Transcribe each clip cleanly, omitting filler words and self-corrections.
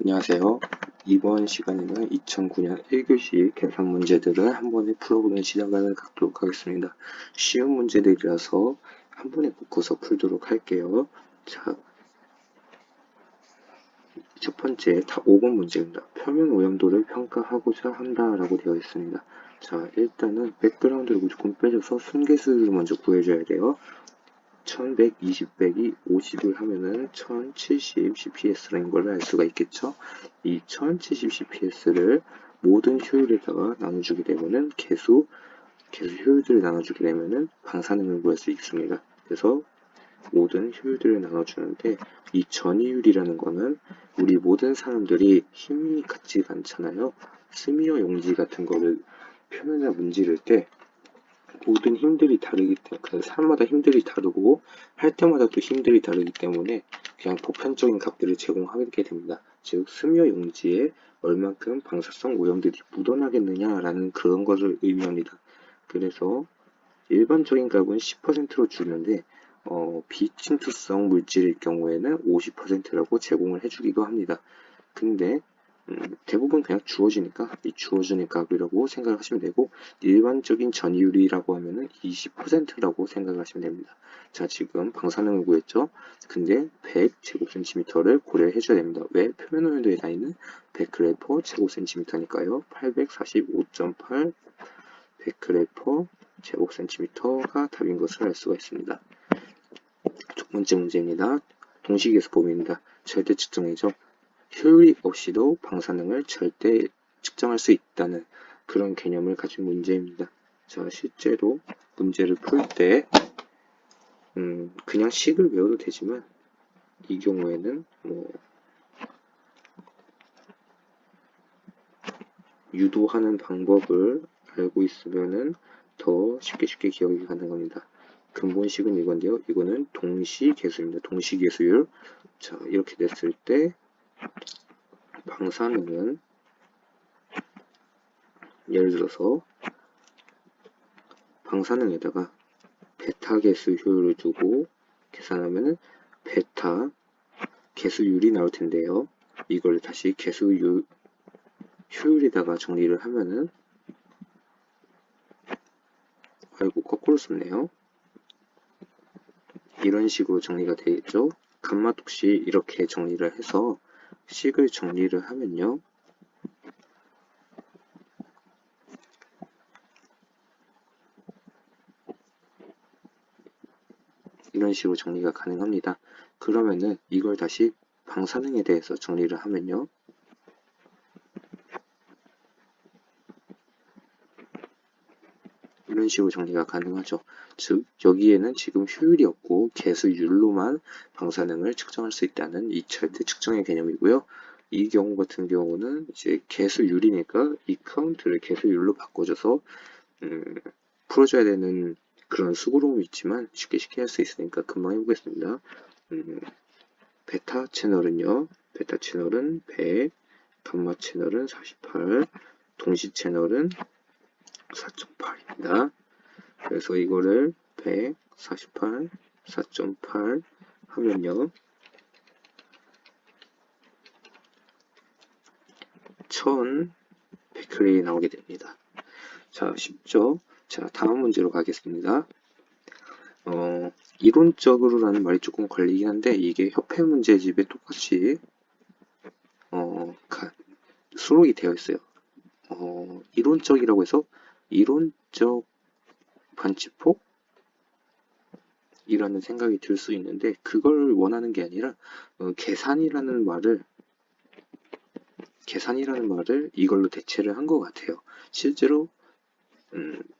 안녕하세요. 이번 시간에는 2009년 1교시 계산 문제들을 한 번에 풀어보는 시간을 갖도록 하겠습니다. 쉬운 문제들이라서 한 번에 묶어서 풀도록 할게요. 자, 첫 번째 5번 문제입니다. 표면 오염도를 평가하고자 한다라고 되어 있습니다. 자, 일단은 백그라운드를 무조건 빼줘서 순계수를 먼저 구해줘야 돼요. 1120 빼기 50을 하면은 1070 CPS라는 걸 알 수가 있겠죠. 이 1070 CPS를 모든 효율에다가 나눠주게 되면은 계수 효율들을 나눠주게 되면은 방사능을 구할 수 있습니다. 그래서 모든 효율들을 나눠주는데 이 전이율이라는 거는 우리 모든 사람들이 힘이 같지가 않잖아요. 스미어 용지 같은 거를 표면에 문지를 때 모든 힘들이 다르기 때문에 그 사람마다 힘들이 다르고 할 때마다 또 힘들이 다르기 때문에 그냥 보편적인 값들을 제공하게 됩니다. 즉 스미어 용지에 얼만큼 방사성 오염들이 묻어나겠느냐라는 그런 것을 의미합니다. 그래서 일반적인 값은 10%로 주는데 비침투성 물질일 경우에는 50%라고 제공을 해주기도 합니다. 근데 대부분 그냥 주어지니까 이 주어지는 값이라고 생각하시면 되고 일반적인 전이율이라고 하면은 20%라고 생각하시면 됩니다. 자, 지금 방사능을 구했죠. 근데 100제곱센티미터를 고려해 줘야 됩니다. 왜? 표면 오염도의 나이는 100g 제곱센티미터니까요. 845.8 100g 제곱센티미터가 답인 것을 알 수가 있습니다. 두 번째 문제입니다. 동식에서법입니다. 절대 측정이죠. 효율이 없이도 방사능을 절대 측정할 수 있다는 그런 개념을 가진 문제입니다. 자, 실제로 문제를 풀 때 그냥 식을 외워도 되지만 이 경우에는 유도하는 방법을 알고 있으면은 더 쉽게 기억이 가능합니다. 근본식은 이건데요. 이거는 동시계수입니다. 동시계수율. 자, 이렇게 됐을 때 방사능은 예를 들어서 방사능에다가 베타 계수 효율을 두고 계산하면은 베타 계수율이 나올 텐데요. 이걸 다시 계수율 효율에다가 정리를 하면은 아이고 거꾸로 썼네요. 이런 식으로 정리가 되겠죠. 감마독시 이렇게 정리를 해서 식을 정리를 하면요. 이런 식으로 정리가 가능합니다. 그러면은 이걸 다시 방사능에 대해서 정리를 하면요. 이런 식으로 정리가 가능하죠. 즉 여기에는 지금 효율이 없고 계수율로만 방사능을 측정할 수 있다는 이 절대 측정의 개념이고요. 이 경우 같은 경우는 이제 계수율이니까 이 카운트를 계수율로 바꿔줘서 풀어줘야 되는 그런 수고로움이 있지만 쉽게 할 수 있으니까 금방 해보겠습니다. 베타 채널은요. 베타 채널은 100, 감마 채널은 48, 동시 채널은 4.8입니다. 그래서 이거를 148, 4.8 하면요. 1100K이 나오게 됩니다. 자, 쉽죠? 자, 다음 문제로 가겠습니다. 이론적으로라는 말이 조금 걸리긴 한데 이게 협회 문제집에 똑같이 수록이 되어 있어요. 이론적이라고 해서 이론적 반치폭? 이라는 생각이 들 수 있는데 그걸 원하는 게 아니라 계산이라는 말을 이걸로 대체를 한 것 같아요. 실제로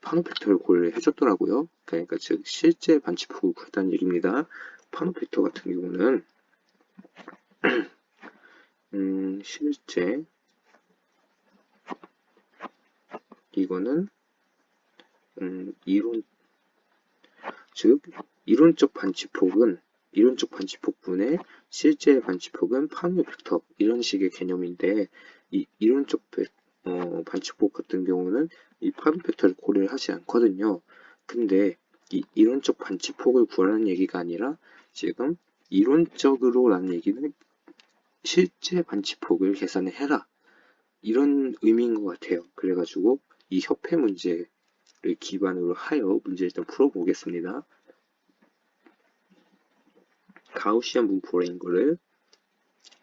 파노팩터를 고려해 줬더라고요. 그러니까 즉 실제 반치폭을 구했다는 얘기입니다. 파노팩터 같은 경우는 실제 이거는 즉 이론적 반치폭분의 실제 반치폭은 파노팩터 이런 식의 개념인데 이 이론적 반치폭 같은 경우는 이 파노팩터를 고려를 하지 않거든요. 근데 이 이론적 반치폭을 구하라는 얘기가 아니라 지금 이론적으로라는 얘기는 실제 반치폭을 계산해라. 이런 의미인 것 같아요. 그래가지고 이 협회 문제를 기반으로 하여 문제를 일단 풀어보겠습니다. 가우시안 분포인 거를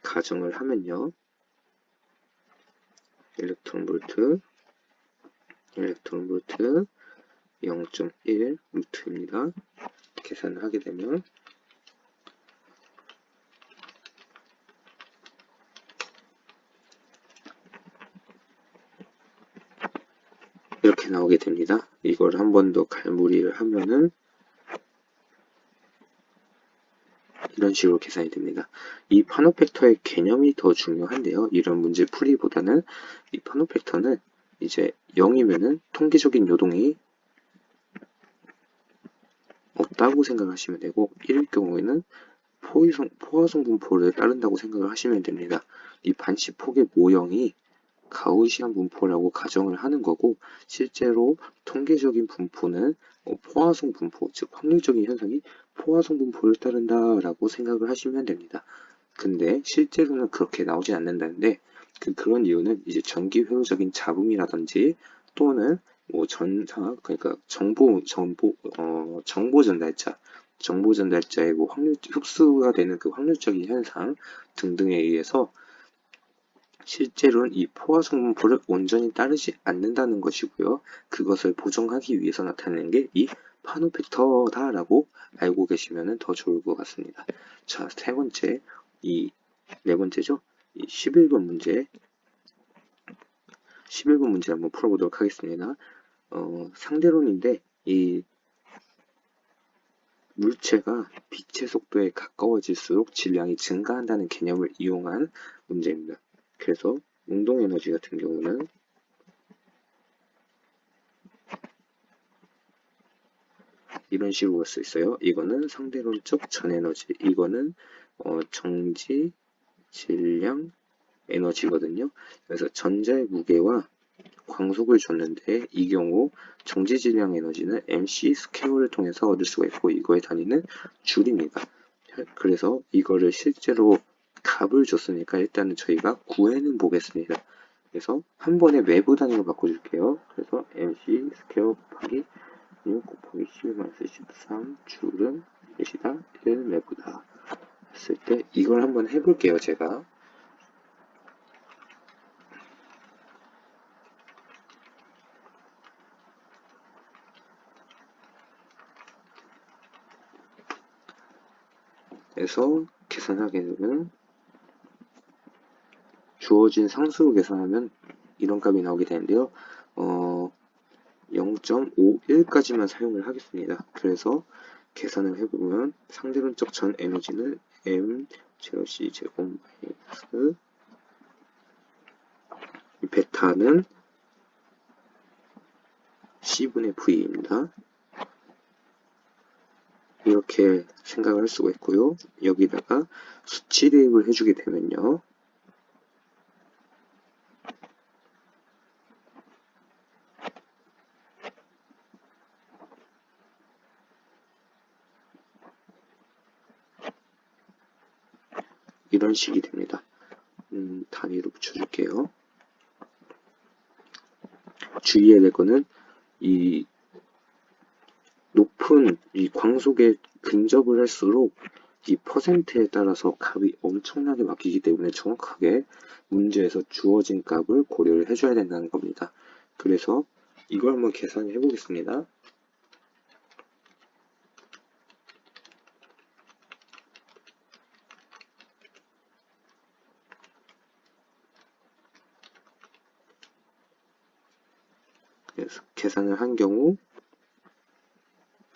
가정을 하면요. 일렉트론 볼트 0.1 루트입니다. 계산을 하게 되면 이렇게 나오게 됩니다. 이걸 한 번 더 갈무리를 하면은 이런 식으로 계산이 됩니다. 이 파노 팩터의 개념이 더 중요한데요. 이런 문제 풀이보다는 이 파노 팩터는 이제 0이면은 통계적인 요동이 없다고 생각하시면 되고 1일 경우에는 포화성 분포를 따른다고 생각을 하시면 됩니다. 이 반시폭의 모형이 가우시안 분포라고 가정을 하는 거고 실제로 통계적인 분포는 포화성 분포, 즉 확률적인 현상이 포화성 분포를 따른다라고 생각을 하시면 됩니다. 근데 실제로는 그렇게 나오진 않는다는데 그런 이유는 이제 전기 회로적인 잡음이라든지 또는 뭐 전사 그러니까 정보 전달자의 뭐 확률 흡수가 되는 그 확률적인 현상 등등에 의해서 실제로는 이 포화성 분포를 온전히 따르지 않는다는 것이고요. 그것을 보정하기 위해서 나타내는 게 이 파노 팩터다라고 알고 계시면 더 좋을 것 같습니다. 자, 네 번째죠. 이 11번 문제. 11번 문제 한번 풀어보도록 하겠습니다. 상대론인데 이 물체가 빛의 속도에 가까워질수록 질량이 증가한다는 개념을 이용한 문제입니다. 그래서 운동에너지 같은 경우는 이런 식으로 볼 수 있어요. 이거는 상대론적 전에너지, 이거는 정지, 질량, 에너지거든요. 그래서 전자의 무게와 광속을 줬는데 이 경우 정지 질량 에너지는 mc 스퀘어를 통해서 얻을 수가 있고 이거의 단위는 줄입니다. 그래서 이거를 실제로 값을 줬으니까 일단은 저희가 구해는 보겠습니다. 그래서 한 번에 외부 단위로 바꿔줄게요. 그래서 mc 스퀘어 곱하기 6 곱하기 11-13 줄은 몇이다? 1 외부다 했을 때 이걸 한번 해볼게요. 제가 그래서 계산하게 되면 주어진 상수로 계산하면 이런 값이 나오게 되는데요. 0.51까지만 사용을 하겠습니다. 그래서 계산을 해보면 상대론적 전 에너지는 m 제곱 c 제곱 마이너스 베타는 c분의 v입니다. 이렇게 생각을 할 수가 있고요. 여기다가 수치 대입을 해주게 되면요. 이런 식이 됩니다. 단위로 붙여줄게요. 주의해야 될 거는 이 높은 이 광속에 근접을 할수록 이 퍼센트에 따라서 값이 엄청나게 바뀌기 때문에 정확하게 문제에서 주어진 값을 고려를 해줘야 된다는 겁니다. 그래서 이걸 한번 계산해 보겠습니다. 그래서 계산을 한 경우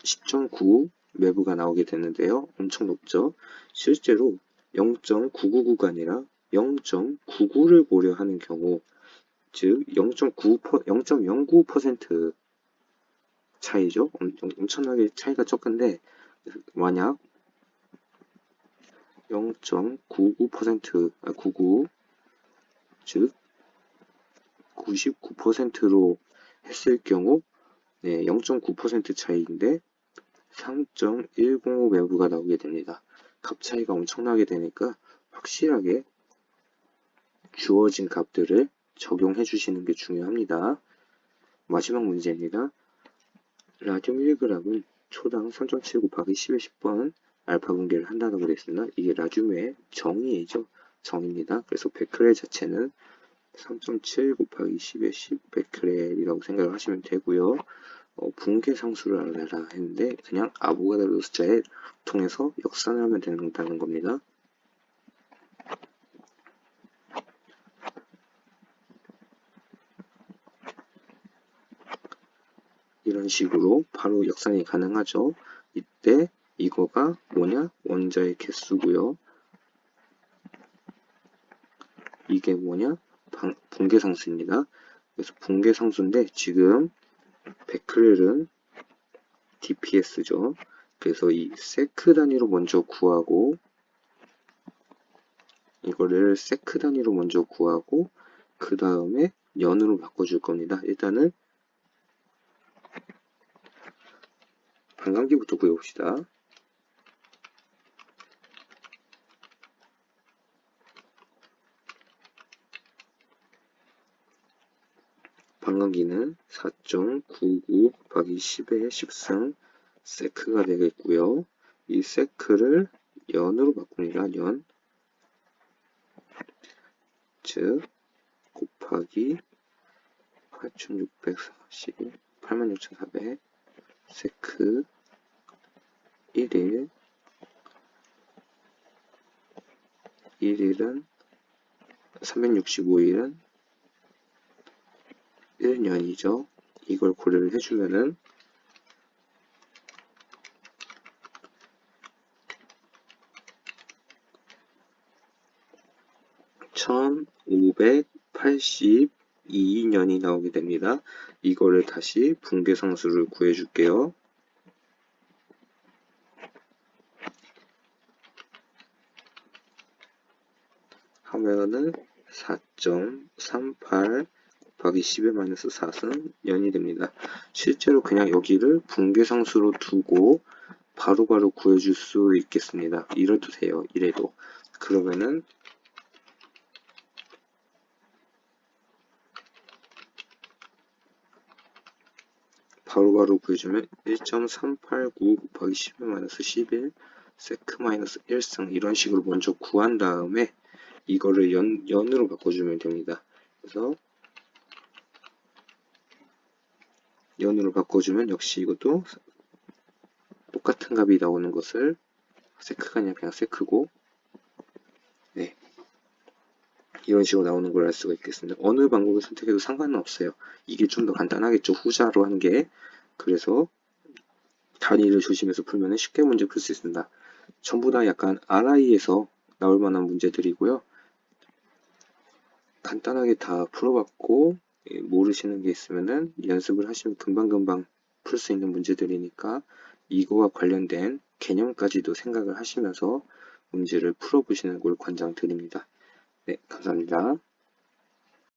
10.9 외부가 나오게 되는데요. 엄청 높죠. 실제로 0.999가 아니라 0.99를 고려하는 경우 즉 0.09% 차이죠. 엄청나게 차이가 적은데 만약 0.99% 99 즉 99%로 했을 경우 0.9% 차이인데 3.105 외부가 나오게 됩니다. 값 차이가 엄청나게 되니까 확실하게 주어진 값들을 적용해 주시는 게 중요합니다. 마지막 문제입니다. 라듐 1g은 초당 3.7 곱하기 10의 10번 알파 분계를 한다고 되어 있습니다. 이게 라듐의 정의이죠. 정의입니다. 그래서 베크렐 자체는 3.7 곱하기 10의 10 베크렐이라고 생각을 하시면 되고요. 분계 상수를 알아라 했는데 그냥 아보가드로 숫자에 통해서 역산을 하면 된다는 겁니다. 이런 식으로 바로 역산이 가능하죠. 이때 이거가 뭐냐? 원자의 개수고요. 이게 뭐냐? 분계상수입니다. 그래서 분계상수인데 지금 베크렐은 DPS죠. 그래서 이 세크 단위로 먼저 구하고 이거를 세크 단위로 먼저 구하고 그 다음에 연으로 바꿔줄 겁니다. 일단은 반감기부터 구해봅시다. 반감기는 4.99 곱하기 10의 10승 세크가 되겠고요. 이 세크를 연으로 바꿉니다. 연. 즉 곱하기 8640 86,400 세크 1일 1일은 365일은 1년이죠. 이걸 고려를 해주면은 1582년이 나오게 됩니다. 이거를 다시 분계상수를 구해줄게요. 하면은 4.38 곱하기 10의 마이너스 4승 년이 됩니다. 실제로 그냥 여기를 분계상수로 두고 바로바로 구해줄 수 있겠습니다. 이래도 돼요. 이래도. 그러면은 바로바로 구해주면 1.389 곱하기 10의 마이너스 11 세크 마이너스 1승 이런 식으로 먼저 구한 다음에 이거를 연으로 바꿔주면 됩니다. 그래서 연으로 바꿔주면 역시 이것도 똑같은 값이 나오는 것을 세크가 아니라 그냥 세크고 네 이런 식으로 나오는 걸 알 수가 있겠습니다. 어느 방법을 선택해도 상관은 없어요. 이게 좀 더 간단하겠죠. 후자로 한 게. 그래서 단위를 조심해서 풀면 쉽게 문제 풀 수 있습니다. 전부 다 약간 RI에서 나올 만한 문제들이고요. 간단하게 다 풀어봤고 모르시는 게 있으면은 연습을 하시면 금방금방 풀 수 있는 문제들이니까 이거와 관련된 개념까지도 생각을 하시면서 문제를 풀어보시는 걸 권장드립니다. 네, 감사합니다.